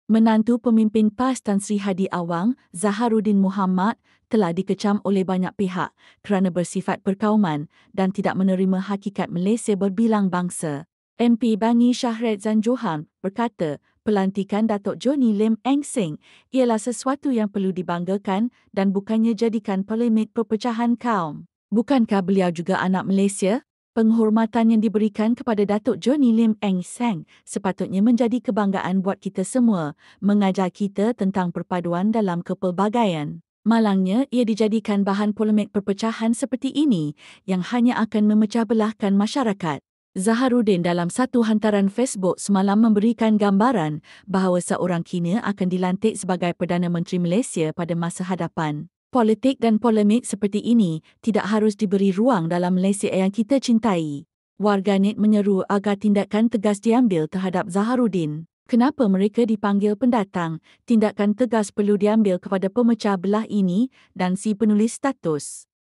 Menantu pemimpin PAS Tan Sri Hadi Awang, Zaharuddin Muhammad, telah dikecam oleh banyak pihak kerana bersifat perkauman dan tidak menerima hakikat Malaysia berbilang bangsa. MP Bangi Shahred Zan Johan berkata, pelantikan Datuk Johnny Lim Eng Seng ialah sesuatu yang perlu dibanggakan dan bukannya jadikan polemik perpecahan kaum. Bukankah beliau juga anak Malaysia? Penghormatan yang diberikan kepada Datuk Johnny Lim Eng Seng sepatutnya menjadi kebanggaan buat kita semua, mengajar kita tentang perpaduan dalam kepelbagaian. Malangnya, ia dijadikan bahan polemik perpecahan seperti ini yang hanya akan memecah belahkan masyarakat. Zaharuddin dalam satu hantaran Facebook semalam memberikan gambaran bahawa seorang kini akan dilantik sebagai Perdana Menteri Malaysia pada masa hadapan. Politik dan polemik seperti ini tidak harus diberi ruang dalam Malaysia yang kita cintai. Warganet menyeru agar tindakan tegas diambil terhadap Zaharuddin. Kenapa mereka dipanggil pendatang? Tindakan tegas perlu diambil kepada pemecah belah ini dan si penulis status.